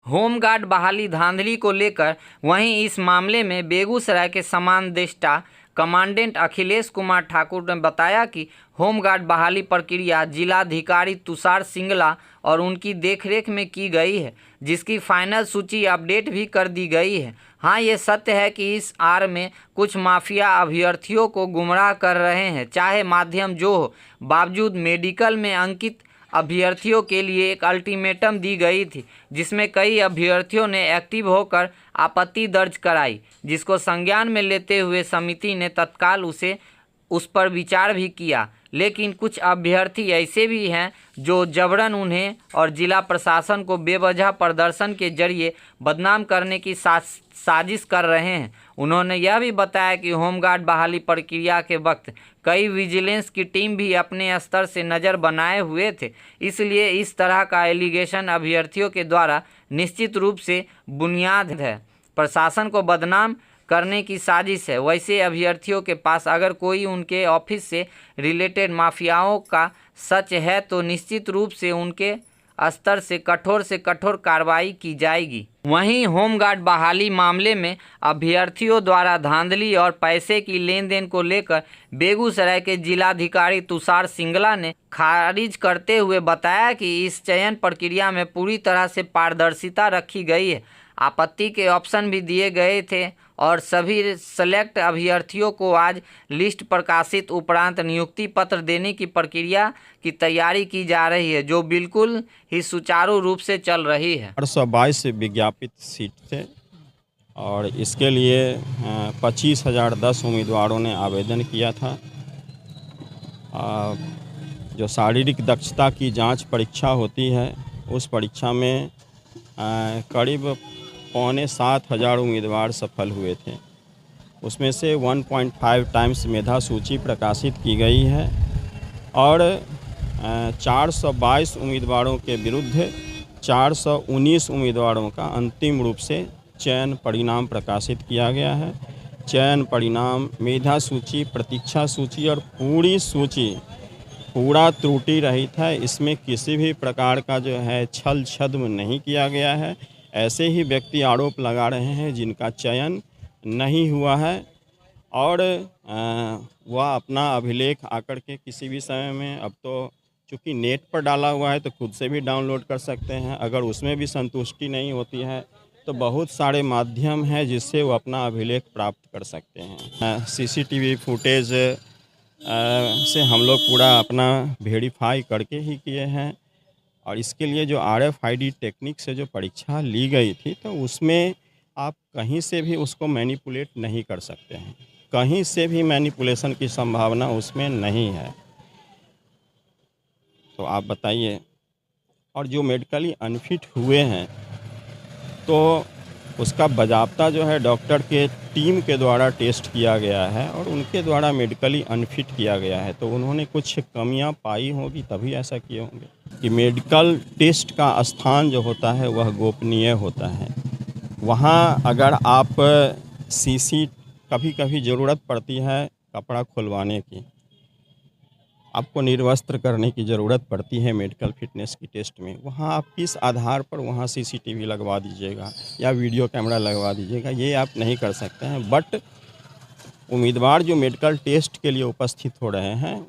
Home guard बहाली धांधली को लेकर वहीं इस मामले में बेगूसराय के समादेष्टा कमांडेंट अखिलेश कुमार ठाकुर ने बताया कि होमगार्ड बहाली प्रक्रिया जिलाधिकारी तुषार सिंगला और उनकी देखरेख में की गई है, जिसकी फाइनल सूची अपडेट भी कर दी गई है। हाँ, ये सत्य है कि इस आड़ में कुछ माफिया अभ्यर्थियों को गुमराह कर रहे हैं, चाहे माध्यम जो हो। बावजूद मेडिकल में अंकित अभ्यर्थियों के लिए एक अल्टीमेटम दी गई थी, जिसमें कई अभ्यर्थियों ने एक्टिव होकर आपत्ति दर्ज कराई, जिसको संज्ञान में लेते हुए समिति ने तत्काल उस पर विचार भी किया। लेकिन कुछ अभ्यर्थी ऐसे भी हैं जो जबरन उन्हें और जिला प्रशासन को बेवजह प्रदर्शन के जरिए बदनाम करने की साजिश कर रहे हैं। उन्होंने यह भी बताया कि होमगार्ड बहाली प्रक्रिया के वक्त कई विजिलेंस की टीम भी अपने स्तर से नज़र बनाए हुए थे, इसलिए इस तरह का एलिगेशन अभ्यर्थियों के द्वारा निश्चित रूप से बुनियाद है, प्रशासन को बदनाम करने की साजिश है। वैसे अभ्यर्थियों के पास अगर कोई उनके ऑफिस से रिलेटेड माफियाओं का सच है तो निश्चित रूप से उनके स्तर से कठोर कार्रवाई की जाएगी। वहीं होमगार्ड बहाली मामले में अभ्यर्थियों द्वारा धांधली और पैसे की लेन देन को लेकर बेगूसराय के जिलाधिकारी तुषार सिंगला ने खारिज करते हुए बताया कि इस चयन प्रक्रिया में पूरी तरह से पारदर्शिता रखी गई है। आपत्ति के ऑप्शन भी दिए गए थे और सभी सेलेक्ट अभ्यर्थियों को आज लिस्ट प्रकाशित उपरांत नियुक्ति पत्र देने की प्रक्रिया की तैयारी की जा रही है, जो बिल्कुल ही सुचारू रूप से चल रही है। 822 विज्ञापित सीट थे और इसके लिए 25,010 उम्मीदवारों ने आवेदन किया था। जो शारीरिक दक्षता की जांच परीक्षा होती है, उस परीक्षा में करीब 6,500 उम्मीदवार सफल हुए थे। उसमें से 1.5 टाइम्स मेधा सूची प्रकाशित की गई है और 422 उम्मीदवारों के विरुद्ध 419 उम्मीदवारों का अंतिम रूप से चयन परिणाम प्रकाशित किया गया है। चयन परिणाम, मेधा सूची, प्रतीक्षा सूची और पूरी सूची पूरा त्रुटि रहित है। इसमें किसी भी प्रकार का जो है छल छद्म नहीं किया गया है। ऐसे ही व्यक्ति आरोप लगा रहे हैं जिनका चयन नहीं हुआ है और वह अपना अभिलेख आकर के किसी भी समय में, अब तो चूँकि नेट पर डाला हुआ है तो खुद से भी डाउनलोड कर सकते हैं। अगर उसमें भी संतुष्टि नहीं होती है तो बहुत सारे माध्यम हैं जिससे वो अपना अभिलेख प्राप्त कर सकते हैं। सीसीटीवी फुटेज से हम लोग पूरा अपना वेरीफाई करके ही किए हैं और इसके लिए जो RFID टेक्निक से जो परीक्षा ली गई थी तो उसमें आप कहीं से भी उसको मैनिपुलेट नहीं कर सकते हैं, कहीं से भी मैनिपुलेशन की संभावना उसमें नहीं है। तो आप बताइए। और जो मेडिकली अनफिट हुए हैं तो उसका बाज़ाब्ता जो है डॉक्टर के टीम के द्वारा टेस्ट किया गया है और उनके द्वारा मेडिकली अनफिट किया गया है। तो उन्होंने कुछ कमियां पाई होगी तभी ऐसा किए होंगे। कि मेडिकल टेस्ट का स्थान जो होता है वह गोपनीय होता है। वहाँ अगर आप कभी कभी ज़रूरत पड़ती है कपड़ा खुलवाने की, आपको निर्वस्त्र करने की ज़रूरत पड़ती है मेडिकल फिटनेस की टेस्ट में, वहाँ आप किस आधार पर वहाँ CCTV लगवा दीजिएगा या वीडियो कैमरा लगवा दीजिएगा, ये आप नहीं कर सकते हैं। बट उम्मीदवार जो मेडिकल टेस्ट के लिए उपस्थित हो रहे हैं,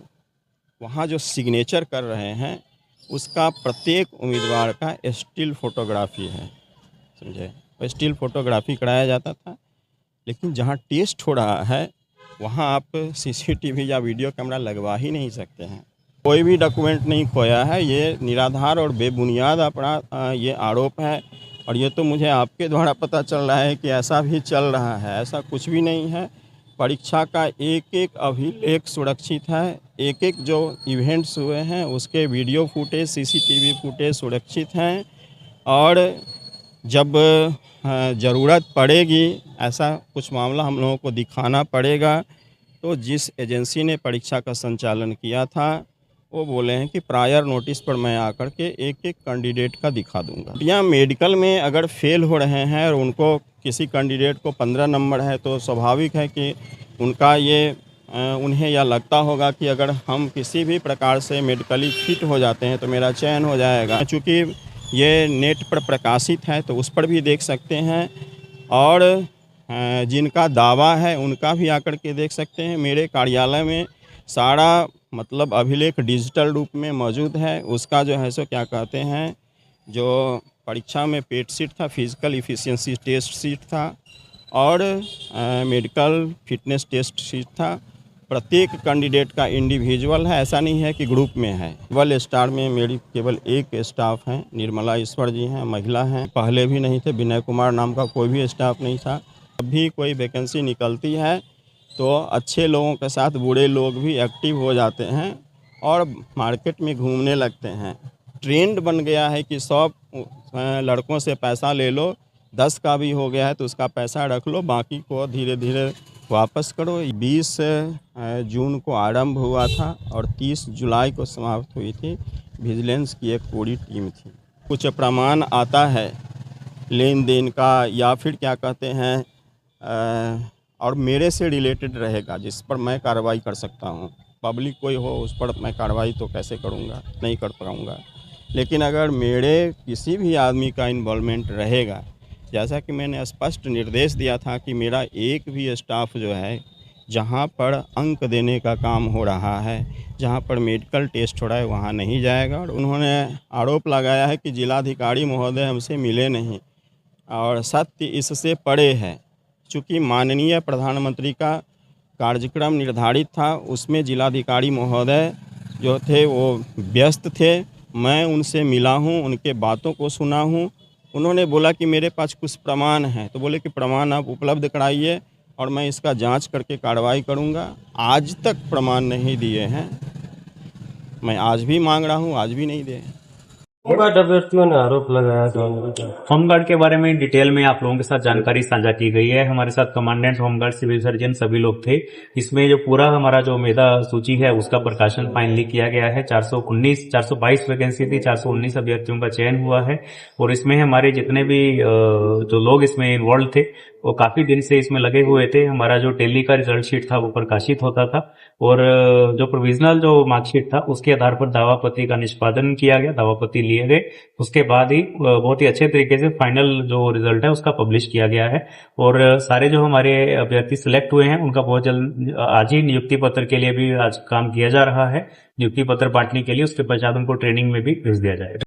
वहाँ जो सिग्नेचर कर रहे हैं, उसका प्रत्येक उम्मीदवार का स्टिल फोटोग्राफी है, समझे। स्टिल फोटोग्राफी कराया जाता था, लेकिन जहाँ टेस्ट हो रहा है वहाँ आप CCTV या वीडियो कैमरा लगवा ही नहीं सकते हैं। कोई भी डॉक्यूमेंट नहीं खोया है। ये निराधार और बेबुनियाद अपना ये आरोप है और ये तो मुझे आपके द्वारा पता चल रहा है कि ऐसा भी चल रहा है। ऐसा कुछ भी नहीं है। परीक्षा का एक एक अभिलेख सुरक्षित है। एक एक जो इवेंट्स हुए हैं उसके वीडियो फुटेज, CCTV फुटेज सुरक्षित हैं और जब ज़रूरत पड़ेगी, ऐसा कुछ मामला हम लोगों को दिखाना पड़ेगा, तो जिस एजेंसी ने परीक्षा का संचालन किया था वो बोले हैं कि प्रायर नोटिस पर मैं आकर के एक एक कैंडिडेट का दिखा दूंगा। यहाँ मेडिकल में अगर फेल हो रहे हैं और उनको किसी कैंडिडेट को 15 नंबर है तो स्वाभाविक है कि उनका ये उन्हें यह लगता होगा कि अगर हम किसी भी प्रकार से मेडिकली फिट हो जाते हैं तो मेरा चयन हो जाएगा। चूँकि ये नेट पर प्रकाशित है, तो उस पर भी देख सकते हैं। और जिनका दावा है उनका भी आकर के देख सकते हैं। मेरे कार्यालय में सारा मतलब अभिलेख डिजिटल रूप में मौजूद है। उसका जो है सो क्या कहते हैं, जो परीक्षा में पेट सीट था, फिजिकल इफ़िशियंसी टेस्ट सीट था और मेडिकल फिटनेस टेस्ट सीट था। प्रत्येक कैंडिडेट का इंडिविजुअल है, ऐसा नहीं है कि ग्रुप में है। केवल स्टार में मेरी केवल एक स्टाफ है, निर्मला ईश्वर जी हैं, महिला हैं। पहले भी नहीं थे, विनय कुमार नाम का कोई भी स्टाफ नहीं था। अभी कोई वैकेंसी निकलती है तो अच्छे लोगों के साथ बुरे लोग भी एक्टिव हो जाते हैं और मार्केट में घूमने लगते हैं। ट्रेंड बन गया है कि 100 लड़कों से पैसा ले लो, 10 का भी हो गया है तो उसका पैसा रख लो, बाकी को धीरे धीरे वापस करो। 20 जून को आरंभ हुआ था और 30 जुलाई को समाप्त हुई थी। विजिलेंस की एक पूरी टीम थी। कुछ प्रमाण आता है लेन देन का या फिर क्या कहते हैं और मेरे से रिलेटेड रहेगा जिस पर मैं कार्रवाई कर सकता हूँ। पब्लिक कोई हो उस पर मैं कार्रवाई तो कैसे करूँगा, नहीं कर पाऊँगा। लेकिन अगर मेरे किसी भी आदमी का इन्वॉल्वमेंट रहेगा, जैसा कि मैंने स्पष्ट निर्देश दिया था कि मेरा एक भी स्टाफ जो है जहाँ पर अंक देने का काम हो रहा है, जहाँ पर मेडिकल टेस्ट हो रहा है, वहाँ नहीं जाएगा। और उन्होंने आरोप लगाया है कि जिलाधिकारी महोदय हमसे मिले नहीं और सत्य इससे परे है। चूँकि माननीय प्रधानमंत्री का कार्यक्रम निर्धारित था, उसमें जिलाधिकारी महोदय जो थे वो व्यस्त थे। मैं उनसे मिला हूँ, उनके बातों को सुना हूँ। उन्होंने बोला कि मेरे पास कुछ प्रमाण हैं, तो बोले कि प्रमाण आप उपलब्ध कराइए और मैं इसका जांच करके कार्रवाई करूंगा। आज तक प्रमाण नहीं दिए हैं। मैं आज भी मांग रहा हूं, आज भी नहीं दिए। होमगार्ड अभ्यर्थियों ने आरोप लगाया था। होमगार्ड के बारे में डिटेल में आप लोगों के साथ जानकारी साझा की गई है। हमारे साथ कमांडेंट होमगार्ड, सिविल सर्जन सभी लोग थे। इसमें जो पूरा हमारा जो मेधा सूची है उसका प्रकाशन फाइनली किया गया है। 422 वैकेंसी थी, 419 अभ्यर्थियों का चयन हुआ है। और इसमें हमारे जितने भी जो लोग इसमें इन्वॉल्व थे वो काफी दिन से इसमें लगे हुए थे। हमारा जो टेली का रिजल्ट शीट था वो प्रकाशित होता था और जो प्रोविजनल जो मार्कशीट था उसके आधार पर दावापत्री का निष्पादन किया गया, दावापत्री लिए गए। उसके बाद ही बहुत ही अच्छे तरीके से फाइनल जो रिजल्ट है उसका पब्लिश किया गया है। और सारे जो हमारे अभ्यर्थी सिलेक्ट हुए हैं उनका बहुत जल्द आज ही नियुक्ति पत्र के लिए भी आज काम किया जा रहा है। नियुक्ति पत्र बांटने के लिए उसके पश्चात उनको ट्रेनिंग में भी भेज दिया जाएगा।